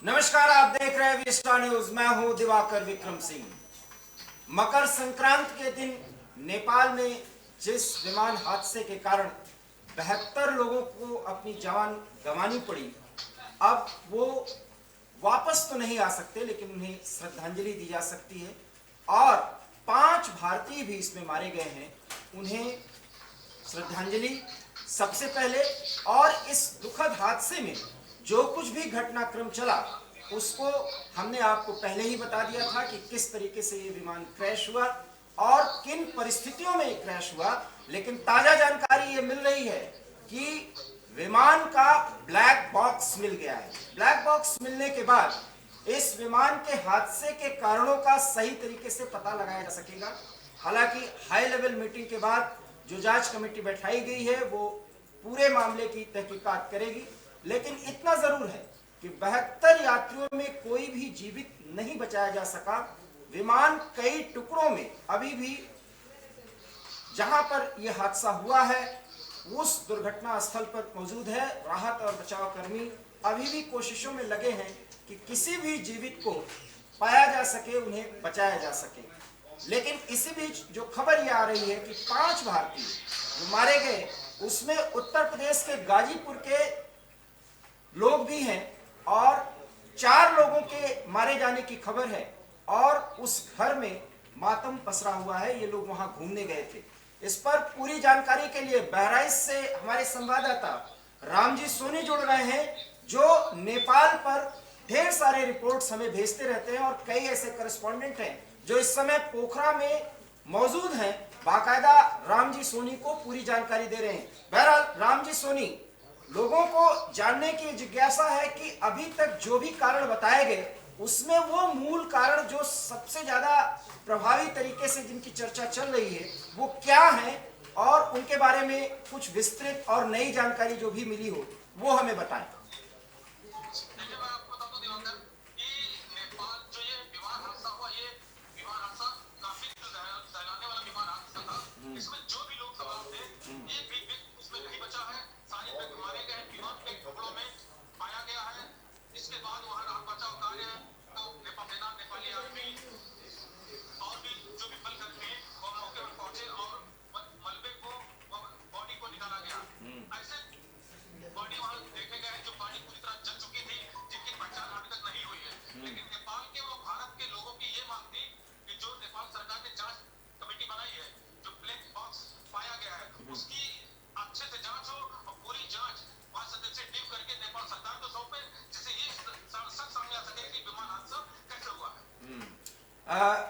नमस्कार, आप देख रहे हैं विस्टा न्यूज। मैं हूं दिवाकर विक्रम सिंह। मकर संक्रांति के दिन नेपाल में जिस विमान हादसे के कारण 72 लोगों को अपनी जान गंवानी पड़ी, अब वो वापस तो नहीं आ सकते, लेकिन उन्हें श्रद्धांजलि दी जा सकती है। और 5 भारतीय भी इसमें मारे गए हैं, उन्हें श्रद्धांजलि सबसे पहले। और इस दुखद हादसे में जो कुछ भी घटनाक्रम चला उसको हमने आपको पहले ही बता दिया था कि किस तरीके से ये विमान क्रैश हुआ और किन परिस्थितियों में ये क्रैश हुआ। लेकिन ताजा जानकारी ये मिल रही है कि विमान का ब्लैक बॉक्स मिल गया है। ब्लैक बॉक्स मिलने के बाद इस विमान के हादसे के कारणों का सही तरीके से पता लगाया जा सकेगा। हालांकि हाई लेवल मीटिंग के बाद जो जांच कमेटी बैठाई गई है वो पूरे मामले की तहकीकात करेगी, लेकिन इतना जरूर है कि 72 यात्रियों में कोई भी जीवित नहीं बचाया जा सका। विमान कई टुकड़ों में अभी भी जहां पर यह हादसा हुआ है उस दुर्घटना स्थल पर मौजूद है। राहत और बचाव कर्मी अभी भी कोशिशों में लगे हैं कि किसी भी जीवित को पाया जा सके, उन्हें बचाया जा सके। लेकिन इसी बीच जो खबर यह आ रही है कि 5 भारतीय जो मारे गए उसमें उत्तर प्रदेश के गाजीपुर के लोग भी हैं और 4 लोगों के मारे जाने की खबर है। और उस घर में मातम पसरा हुआ है, ये लोग वहां घूमने गए थे। इस पर पूरी जानकारी के लिए बहराइच से हमारे संवाददाता रामजी सोनी जुड़ रहे हैं, जो नेपाल पर ढेर सारे रिपोर्ट्स हमें भेजते रहते हैं। और कई ऐसे करस्पॉन्डेंट हैं जो इस समय पोखरा में मौजूद हैं, बाकायदा रामजी सोनी को पूरी जानकारी दे रहे हैं। बहरहाल रामजी सोनी, लोगों को जानने की जिज्ञासा है कि अभी तक जो भी कारण बताए गए उसमें वो मूल कारण जो सबसे ज्यादा प्रभावी तरीके से जिनकी चर्चा चल रही है वो क्या है, और उनके बारे में कुछ विस्तृत और नई जानकारी जो भी मिली हो वो हमें बताएं।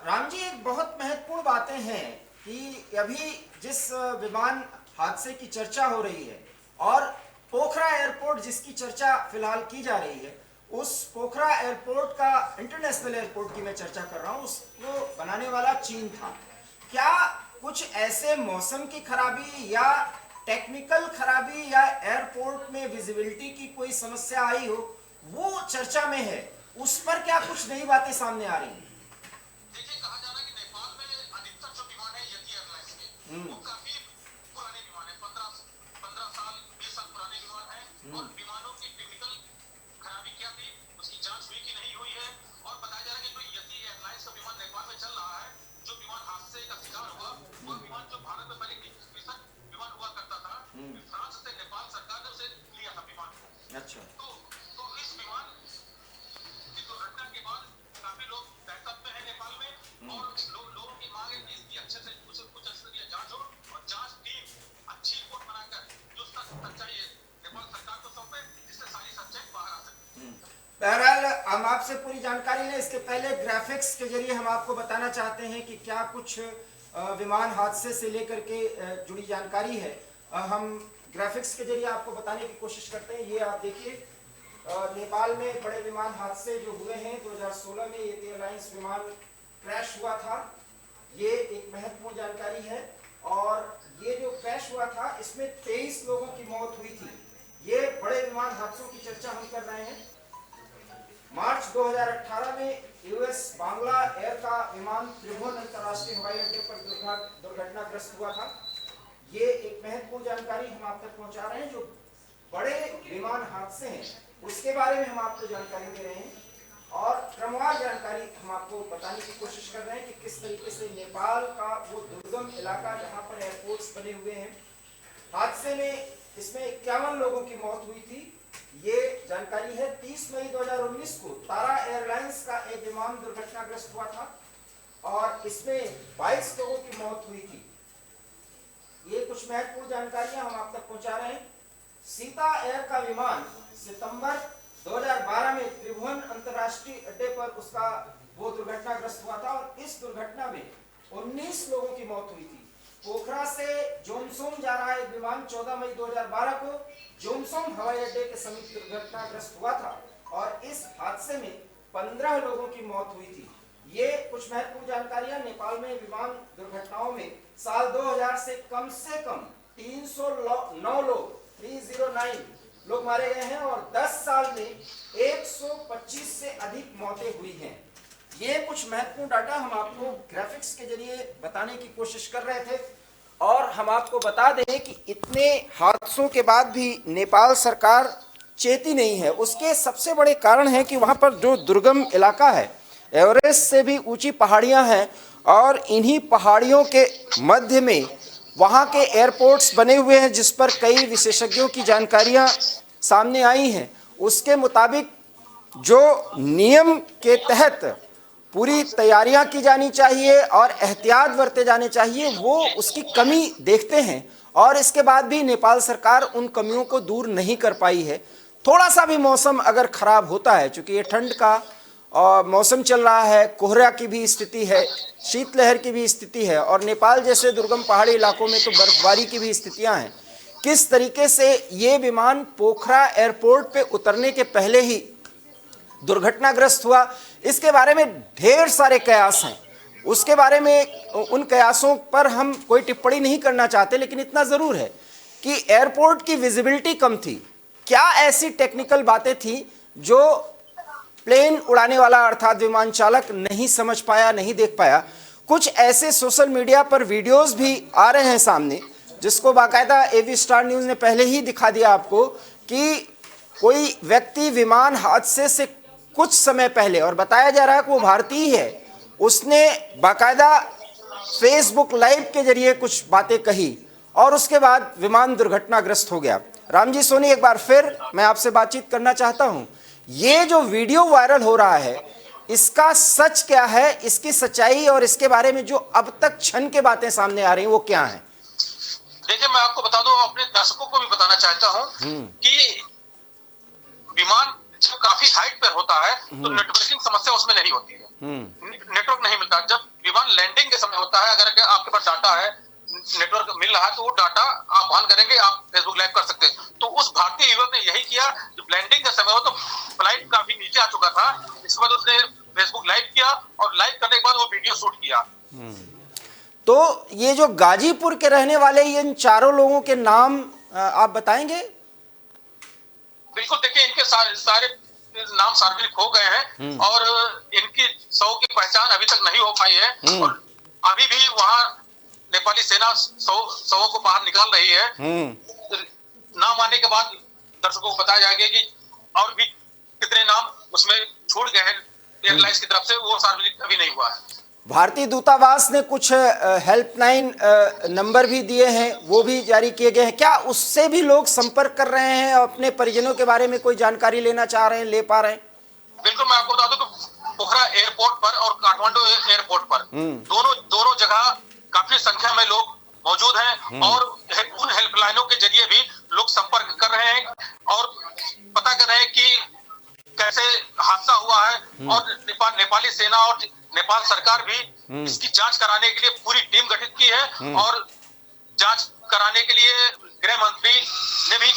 राम जी, एक बहुत महत्वपूर्ण बातें हैं कि अभी जिस विमान हादसे की चर्चा हो रही है और पोखरा एयरपोर्ट जिसकी चर्चा फिलहाल की जा रही है, उस पोखरा एयरपोर्ट का, इंटरनेशनल एयरपोर्ट की मैं चर्चा कर रहा हूं, उसको बनाने वाला चीन था। क्या कुछ ऐसे मौसम की खराबी या टेक्निकल खराबी या एयरपोर्ट में विजिबिलिटी की कोई समस्या आई हो, वो चर्चा में है? उस पर क्या कुछ नई बातें सामने आ रही हैं? वो काफी पुराने विमान है, 15 साल 20 साल पुराने विमान है। और विमानों की टेक्निकल खराबी क्या थी उसकी जांच हुई कि नहीं हुई है। और बताया जा रहा है कि जो यति एयरलाइंस का विमान नेपाल में चल रहा है, जो विमान हादसे का शिकार हुआ, वो विमान जो भारत में पहले विमान हुआ करता था, फ्रांस से नेपाल सरकार ने उसे लिया था विमान। अच्छा। तो इस विमान की दुर्घटना के बाद काफी लोग बैकअप में है नेपाल में, और लोगों की मांग है कि इसकी अच्छे से कुछ जांच हो और जांच टीम अच्छी रिपोर्ट बनाकर जो सच्चाई है नेपाल सरकार को सौंपे, जिससे सारी सच्चाई बाहर आ सके। बहरहाल हम आपसे पूरी जानकारी लें, इसके पहले ग्राफिक्स के जरिए हम आपको बताना चाहते हैं कि क्या कुछ विमान हादसे से लेकर के जुड़ी जानकारी है। हम ग्राफिक्स के जरिए आपको बताने की कोशिश करते हैं। ये आप देखिए, नेपाल में बड़े विमान हादसे जो हुए हैं 2016 में ये एयरलाइंस विमान क्रैश हुआ था, ये एक महत्वपूर्ण जानकारी है। और ये जो क्रैश हुआ था इसमें 23 लोगों की मौत हुई थी। ये बड़े विमान हादसों की चर्चा हम कर रहे हैं। मार्च 2018 में यूएस बांग्ला एयर का विमान त्रिभुवन अंतर्राष्ट्रीय हवाई अड्डे पर दुर्घटनाग्रस्त हुआ था। ये एक महत्वपूर्ण जानकारी हम आप तक पहुंचा रहे हैं। जो बड़े विमान हादसे हैं उसके बारे में हम आपको जानकारी दे रहे हैं। और क्रमवार जानकारी हम आपको बताने की कोशिश कर रहे हैं कि किस तरीके से नेपाल का वो दुर्गम इलाका जहां पर एयरपोर्ट्स बने हुए हैं, हादसे में इसमें 51 लोगों की मौत हुई थी। ये जानकारी है 30 मई 2019 को तारा एयरलाइंस का एक विमान दुर्घटनाग्रस्त हुआ था और इसमें 22 लोगों की मौत हुई थी। ये कुछ महत्वपूर्ण जानकारियां हम आप तक पहुंचा रहे हैं। सीता एयर का विमान सितंबर 2012 में त्रिभुवन अंतर्राष्ट्रीय अड्डे पर उसका वो दुर्घटनाग्रस्त हुआ था और इस दुर्घटना में 19 लोगों की मौत हुई थी। पोखरा से जोमसोम जा रहा एक विमान 14 मई 2012 को जोमसोम हवाई अड्डे के समीप दुर्घटनाग्रस्त हुआ था और इस हादसे में 15 लोगों की मौत हुई थी। ये कुछ महत्वपूर्ण जानकारियां। नेपाल में विमान दुर्घटनाओं में साल 2000 से कम 309 लोग 309 लोग मारे गए हैं और 10 साल में 125 से अधिक मौतें हुई हैं। ये कुछ महत्वपूर्ण डाटा हम आपको ग्राफिक्स के जरिए बताने की कोशिश कर रहे थे और हम आपको बता दें कि इतने हादसों के बाद भी नेपाल सरकार चेती नहीं है। उसके सबसे बड़े कारण है कि वहाँ पर जो दुर्गम इलाका है, एवरेस्ट से भी ऊंची पहाड़ियाँ हैं और इन्हीं पहाड़ियों के मध्य में वहाँ के एयरपोर्ट्स बने हुए हैं, जिस पर कई विशेषज्ञों की जानकारियाँ सामने आई हैं। उसके मुताबिक जो नियम के तहत पूरी तैयारियां की जानी चाहिए और एहतियात बरते जाने चाहिए, वो उसकी कमी देखते हैं और इसके बाद भी नेपाल सरकार उन कमियों को दूर नहीं कर पाई है। थोड़ा सा भी मौसम अगर खराब होता है, चूँकि ये ठंड का मौसम चल रहा है, कोहरा की भी स्थिति है, शीतलहर की भी स्थिति है और नेपाल जैसे दुर्गम पहाड़ी इलाकों में तो बर्फबारी की भी स्थितियां हैं। किस तरीके से ये विमान पोखरा एयरपोर्ट पे उतरने के पहले ही दुर्घटनाग्रस्त हुआ, इसके बारे में ढेर सारे कयास हैं। उसके बारे में उन कयासों पर हम कोई टिप्पणी नहीं करना चाहते, लेकिन इतना ज़रूर है कि एयरपोर्ट की विजिबिलिटी कम थी। क्या ऐसी टेक्निकल बातें थी जो प्लेन उड़ाने वाला अर्थात विमान चालक नहीं समझ पाया, नहीं देख पाया? कुछ ऐसे सोशल मीडिया पर वीडियोस भी आ रहे हैं सामने, जिसको बाकायदा एवी स्टार न्यूज़ ने पहले ही दिखा दिया आपको कि कोई व्यक्ति विमान हादसे से कुछ समय पहले, और बताया जा रहा है कि वो भारतीय है, उसने बाकायदा फेसबुक लाइव के जरिए कुछ बातें कही और उसके बाद विमान दुर्घटनाग्रस्त हो गया। रामजी सोनी, एक बार फिर मैं आपसे बातचीत करना चाहता हूं। ये जो वीडियो वायरल हो रहा है, इसका सच क्या है, इसकी सच्चाई और इसके बारे में जो अब तक क्षण के बातें सामने आ रही हैं वो क्या है? देखिए, मैं आपको बता दूं, अपने दर्शकों को भी बताना चाहता हूं कि विमान जब काफी हाइट पर होता है तो नेटवर्किंग समस्या उसमें नहीं होती है, नेटवर्क नहीं मिलता। जब विमान लैंडिंग के समय होता है, अगर आपके पास डाटा है, नेटवर्क मिल रहा है, तो वो डाटा आप ऑन करेंगे, आप फेसबुक लाइव कर सकते हैं। तो उस भारतीय युवक ने यही किया। जब लैंडिंग का समय हो तो फ्लाइट काफी नीचे आ चुका था, इसके बाद उसने फेसबुक लाइव किया और लाइव करने के बाद वो वीडियो शूट किया। तो ये जो गाजीपुर के रहने वाले इन चारों लोगों के नाम आप बताएंगे? बिल्कुल, देखिए, इनके सारे नाम सार्वजनिक हो गए हैं और इनकी 100 की पहचान अभी तक नहीं हो पाई है और अभी भी वहाँ नेपाली सेना 100 को बाहर निकाल रही है। नाम आने के बाद दर्शकों को बताया जाएगा कि और भी कितने नाम उसमें छूट गए हैं एयरलाइंस की तरफ से, वो सार्वजनिक अभी नहीं हुआ है। भारतीय दूतावास ने कुछ हेल्पलाइन नंबर भी दिए हैं, वो भी जारी किए गए हैं। क्या उससे भी लोग संपर्क कर रहे हैं और अपने परिजनों के बारे में कोई जानकारी लेना चाह रहे हैं, ले पा रहे हैं? बिल्कुल, मैं आपको बता दूं कि पोखरा एयरपोर्ट पर और काठमांडू एयरपोर्ट पर दोनों जगह काफी संख्या में लोग मौजूद हैं और उन हेल्पलाइनों के जरिए भी लोग संपर्क कर रहे हैं और पता कर रहे हैं कि कैसे हादसा हुआ है और नेपाली सेना और नेपाल सरकार भी इसकी जांच कराने के लिए पूरी टीम गठित की है और जांच कराने के लिए गृह मंत्री ने भी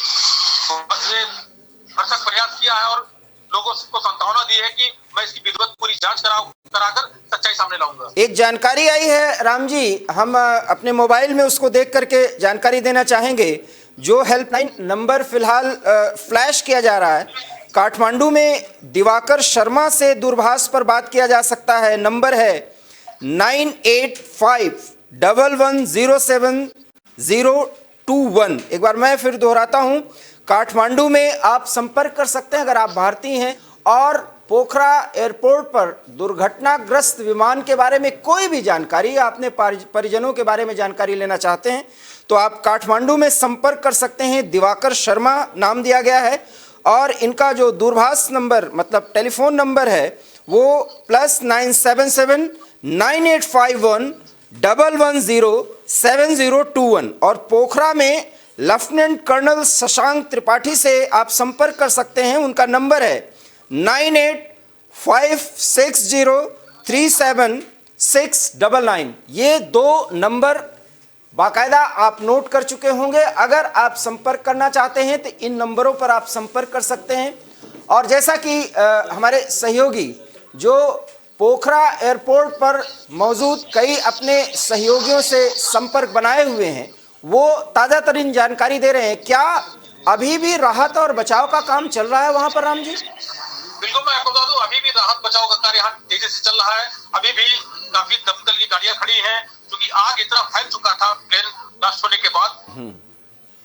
भरसक प्रयास किया है और लोगों को सांत्वना दी है कि मैं इसकी विधिवत पूरी जांच कराकर सच्चाई सामने लाऊंगा। एक जानकारी आई है राम जी, हम अपने मोबाइल में उसको देख करके जानकारी देना चाहेंगे। जो हेल्पलाइन नंबर फिलहाल फ्लैश किया जा रहा है, काठमांडू में दिवाकर शर्मा से दूरभाष पर बात किया जा सकता है। नंबर है 9851110721। एक बार मैं फिर दोहराता हूं, काठमांडू में आप संपर्क कर सकते हैं अगर आप भारतीय हैं और पोखरा एयरपोर्ट पर दुर्घटनाग्रस्त विमान के बारे में कोई भी जानकारी, अपने परिजनों के बारे में जानकारी लेना चाहते हैं तो आप काठमांडू में संपर्क कर सकते हैं। दिवाकर शर्मा नाम दिया गया है और इनका जो दूरभाष नंबर मतलब टेलीफोन नंबर है वो +977 9851 1107021 और पोखरा में लेफ्टिनेंट कर्नल शशांक त्रिपाठी से आप संपर्क कर सकते हैं। उनका नंबर है 9856037699। ये 2 नंबर बाकायदा आप नोट कर चुके होंगे। अगर आप संपर्क करना चाहते हैं तो इन नंबरों पर आप संपर्क कर सकते हैं। और जैसा कि हमारे सहयोगी जो पोखरा एयरपोर्ट पर मौजूद कई अपने सहयोगियों से संपर्क बनाए हुए हैं वो ताज़ा तरीन जानकारी दे रहे हैं। क्या अभी भी राहत और बचाव का काम चल रहा है वहां पर राम जी? बिल्कुल, मैं आपको बता दूं अभी भी राहत बचाव का कार्य यहाँ तेजी से चल रहा है। अभी भी काफी दमकल की गाड़ियां खड़ी हैं क्योंकि आग इतना फैल चुका था प्लेन ब्लास्ट होने के बाद।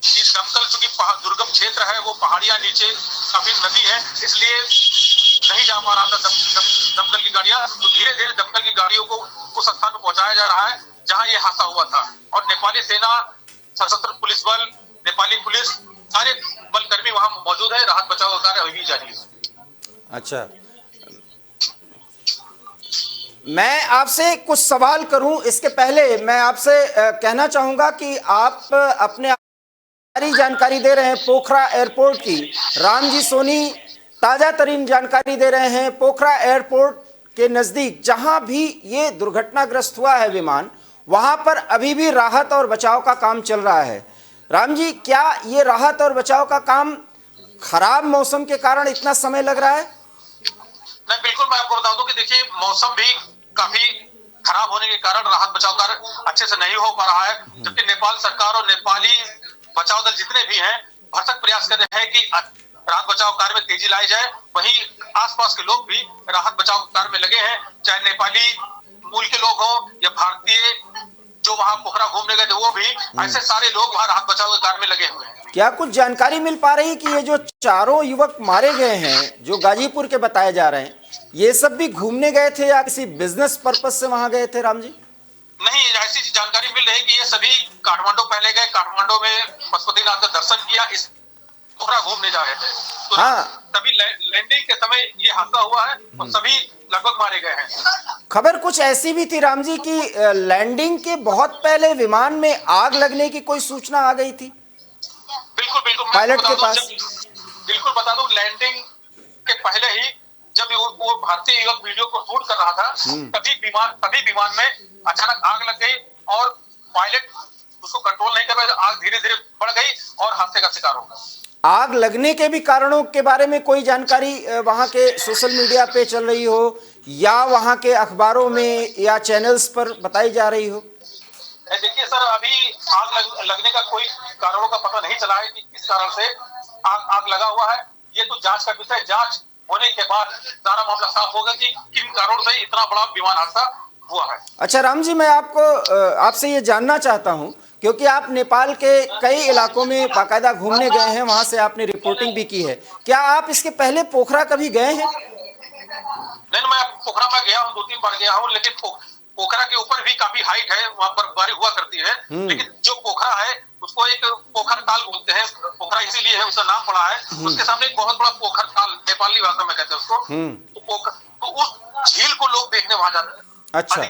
इस दमकल चूंकि दुर्गम क्षेत्र है, वो पहाड़ियां नीचे काफी नदी है, इसलिए नहीं जा पा रहा था दमकल की गाड़ियां। तो धीरे धीरे दमकल की गाड़ियों को उस स्थान पर पहुंचाया जा रहा है जहां ये हादसा हुआ था। और नेपाली सेना, सशस्त्र पुलिस बल, नेपाली पुलिस, सारे बलकर्मी वहां मौजूद है। राहत बचाव का कार्य अभी भी जारी है। अच्छा, मैं आपसे कुछ सवाल करूं इसके पहले मैं आपसे कहना चाहूंगा कि आप अपने सारी जानकारी दे रहे हैं पोखरा एयरपोर्ट की। रामजी सोनी ताज़ा तरीन जानकारी दे रहे हैं पोखरा एयरपोर्ट के नज़दीक जहां भी ये दुर्घटनाग्रस्त हुआ है विमान, वहां पर अभी भी राहत और बचाव का काम चल रहा है। राम जी, क्या ये राहत और बचाव का काम खराब मौसम के कारण इतना समय लग रहा है? नहीं, बिल्कुल, मैं आपको बता दूं कि देखिए मौसम भी काफी खराब होने के कारण राहत बचाव कार्य अच्छे से नहीं हो पा रहा है। जबकि नेपाल सरकार और नेपाली बचाव दल जितने भी हैं भरसक प्रयास कर रहे हैं कि राहत बचाव कार्य में तेजी लाई जाए। वहीं आसपास के लोग भी राहत बचाव कार्य में लगे हैं, चाहे नेपाली मूल के लोग हों या भारतीय जो वहां पोखरा घूमने गए थे वो भी, ऐसे सारे लोग वहां राहत बचाव के कार्य में लगे हुए हैं। क्या कुछ जानकारी मिल पा रही कि ये जो 4 युवक मारे गए हैं जो गाजीपुर के बताए जा रहे हैं, ये सब भी घूमने गए थे या किसी बिजनेस पर्पस से वहां गए थे? राम जी, नहीं, ऐसी जानकारी मिल रही है कि ये सभी काठमांडू पहले गए, काठमांडू में पशुपतिनाथ का दर्शन किया, इस पोखरा घूमने जा रहे थे। तो हाँ, तभी लैंडिंग के समय ये हादसा हुआ है और सभी लगभग मारे गए हैं। खबर कुछ ऐसी भी थी राम जी कि लैंडिंग के बहुत पहले विमान में आग लगने की कोई सूचना आ गई थी बिल्कुल बिल्कुल, पायलट के पास। बिल्कुल बता दूं, लैंडिंग के पहले ही जब वो भारतीय युवक वीडियो को शूट कर रहा था तभी विमान में अचानक आग लग गई और पायलट उसको कंट्रोल नहीं कर पाया। आग धीरे धीरे बढ़ गई और हादसे का शिकार हो गया। आग लगने के भी कारणों के बारे में कोई जानकारी वहां के सोशल मीडिया पे चल रही हो या वहां के अखबारों में या चैनल्स पर बताई जा रही हो? देखिए सर, अभी आग लगने का कोई कारणों का पता नहीं चला है कि किस कारण से आग लगा हुआ है। ये तो जांच का विषय, जांच होने के बाद सारा मामला साफ होगा कि किन कारणों से इतना बड़ा विमान हादसा हुआ है। अच्छा राम जी, मैं आपसे ये जानना चाहता हूँ क्योंकि आप नेपाल के कई इलाकों में बाकायदा घूमने गए हैं, वहां से आपने रिपोर्टिंग भी की है। क्या आप इसके पहले पोखरा कभी गए हैं? नहीं, मैं पोखरा में गया हूँ, 2-3 बार गया हूँ, लेकिन पोखरा के ऊपर भी काफी हाइट है, वहाँ बर्फबारी हुआ करती है। लेकिन जो पोखरा है उसको एक पोखर ताल बोलते हैं, पोखरा इसीलिए है, उसका नाम पड़ा है। उसके सामने एक बहुत बड़ा पोखर ताल, नेपाली भाषा में कहते हैं उसको। तो उस झील को लोग देखने वहां जाते हैं। अच्छा,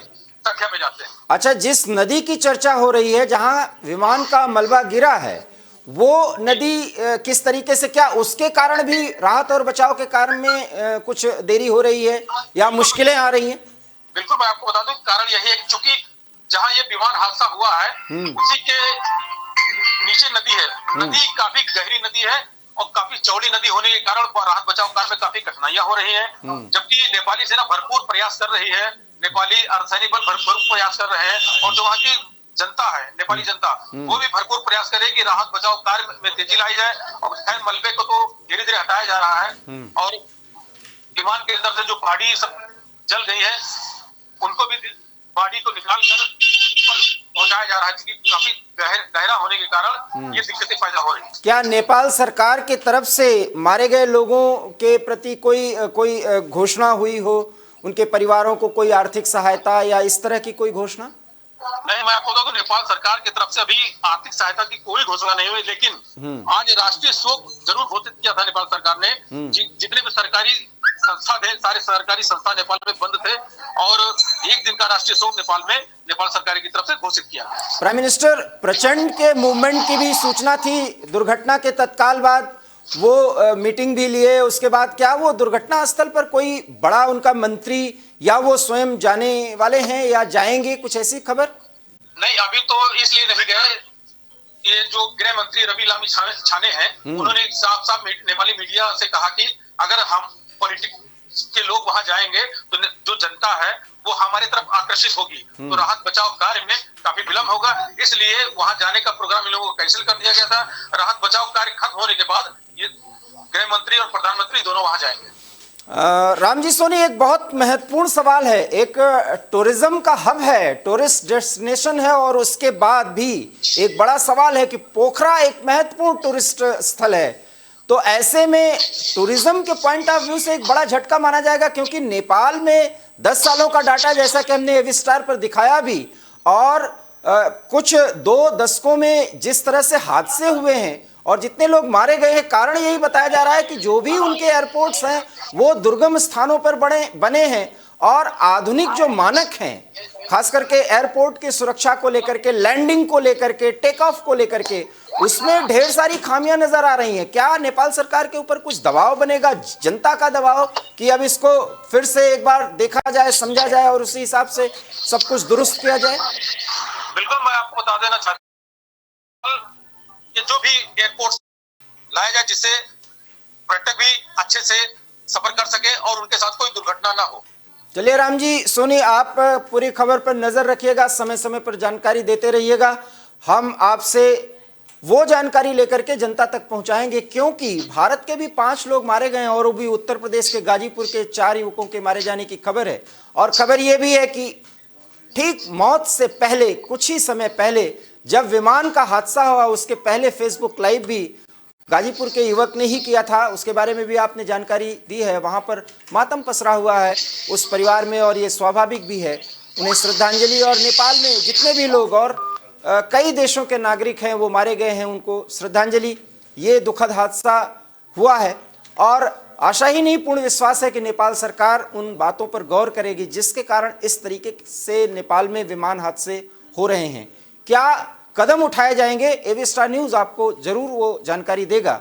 संख्या में जाते हैं। अच्छा, जिस नदी की चर्चा हो रही है जहां विमान का मलबा गिरा है, वो नदी किस तरीके से, क्या उसके कारण भी राहत और बचाव के कारण में कुछ देरी हो रही है या मुश्किलें आ रही हैं? बिल्कुल, मैं आपको बता दूं, कारण यही है चूंकि जहां ये विमान हादसा हुआ है उसी के नीचे नदी है। नदी काफी गहरी नदी है और काफी चौड़ी नदी होने के कारण राहत बचाव कार्य में काफी कठिनाइयां हो रही हैं। जबकि नेपाली सेना भरपूर प्रयास कर रही है, नेपाली अर्धसैनिक बल भरपूर प्रयास कर रहे हैं और जो वहाँ की जनता है, नेपाली जनता, वो भी भरपूर प्रयास करे कि राहत बचाव कार्य में तेजी लाई जाए। और खैर मलबे को तो धीरे धीरे हटाया जा रहा है और विमान के अंदर से जो बॉडी सब जल गई है उनको भी बॉडी को निकाल कर पहुंचाया जा रहा है, जिसकी काफी गहरा होने के कारण ये दिक्कतें पैदा हो रही है। क्या नेपाल सरकार की तरफ से मारे गए लोगों के प्रति कोई घोषणा हुई हो, उनके परिवारों को कोई आर्थिक सहायता या इस तरह की कोई घोषणा? नहीं, मैं आपको बताऊं कि नेपाल सरकार की तरफ से अभी आर्थिक सहायता की कोई घोषणा नहीं हुई, लेकिन आज राष्ट्रीय शोक जरूर घोषित किया था नेपाल सरकार ने। जितने भी सरकारी संस्था थे, सारे सरकारी संस्था नेपाल में बंद थे और एक दिन का राष्ट्रीय शोक नेपाल सरकार की तरफ से घोषित किया। प्राइम मिनिस्टर प्रचंड के मूवमेंट की भी सूचना थी दुर्घटना के तत्काल बाद, वो मीटिंग भी लिए, उसके बाद क्या वो दुर्घटना स्थल पर कोई बड़ा उनका मंत्री या वो स्वयं जाने वाले हैं या जाएंगे, कुछ ऐसी खबर? नहीं, अभी तो इसलिए नहीं गए। ये जो गृह मंत्री रवि लामी छाने हैं, उन्होंने साफ साफ नेपाली मीडिया से कहा कि अगर हम पॉलिटिक्स के लोग वहां जाएंगे तो जो जनता है वो हमारी तरफ आकर्षित होगी, तो राहत बचाव कार्य में काफी विलंब होगा। इसलिए वहां जाने का प्रोग्राम इन लोगों को कैंसिल कर दिया गया था। राहत बचाव कार्य खत्म होने के बाद ये गृह मंत्री और प्रधानमंत्री दोनों वहां जाएंगे। राम जी सोनी, एक बहुत महत्वपूर्ण सवाल है। एक टूरिज्म का हब है, टूरिस्ट डेस्टिनेशन है, और उसके बाद भी एक बड़ा सवाल है कि पोखरा एक महत्वपूर्ण टूरिस्ट स्थल है। तो ऐसे में टूरिज्म के पॉइंट ऑफ व्यू से एक बड़ा झटका माना जाएगा, क्योंकि नेपाल में 10 सालों का डाटा, जैसा कि हमने एवी स्टार पर दिखाया भी, और कुछ 2 दशकों में जिस तरह से हादसे हुए हैं और जितने लोग मारे गए हैं, कारण यही बताया जा रहा है कि जो भी उनके एयरपोर्ट्स हैं वो दुर्गम स्थानों पर बने हैं, और आधुनिक जो मानक हैं, खास करके एयरपोर्ट की सुरक्षा को लेकर के, लैंडिंग को लेकर के, टेक ऑफ को लेकर के, उसमें ढेर सारी खामियां नजर आ रही हैं। क्या नेपाल सरकार के ऊपर कुछ दबाव बनेगा, जनता का दबाव, कि अब इसको फिर से एक बार देखा जाए, समझा जाए और उसी हिसाब से सब कुछ दुरुस्त किया जाए? बिल्कुल, मैं आपको बता देना चाहता हूं कि जो भी एयरपोर्ट लाया जाए जिससे पर्यटक भी अच्छे से सफर कर सके और उनके साथ कोई दुर्घटना ना हो। चलिए राम जी सोनी, आप पूरी खबर पर नजर रखिएगा, समय समय पर जानकारी देते रहिएगा। हम आपसे वो जानकारी लेकर के जनता तक पहुंचाएंगे, क्योंकि भारत के भी 5 लोग मारे गए हैं और वो भी उत्तर प्रदेश के गाजीपुर के 4 युवकों के मारे जाने की खबर है। और खबर ये भी है कि ठीक मौत से पहले, कुछ ही समय पहले, जब विमान का हादसा हुआ, उसके पहले फेसबुक लाइव भी गाजीपुर के युवक ने ही किया था। उसके बारे में भी आपने जानकारी दी है। वहां पर मातम पसरा हुआ है उस परिवार में, और ये स्वाभाविक भी है। उन्हें श्रद्धांजलि, और नेपाल में जितने भी लोग और कई देशों के नागरिक हैं वो मारे गए हैं, उनको श्रद्धांजलि। ये दुखद हादसा हुआ है, और आशा ही नहीं, पूर्ण विश्वास है कि नेपाल सरकार उन बातों पर गौर करेगी जिसके कारण इस तरीके से नेपाल में विमान हादसे हो रहे हैं। क्या कदम उठाए जाएंगे, एवी स्टार न्यूज़ आपको जरूर वो जानकारी देगा।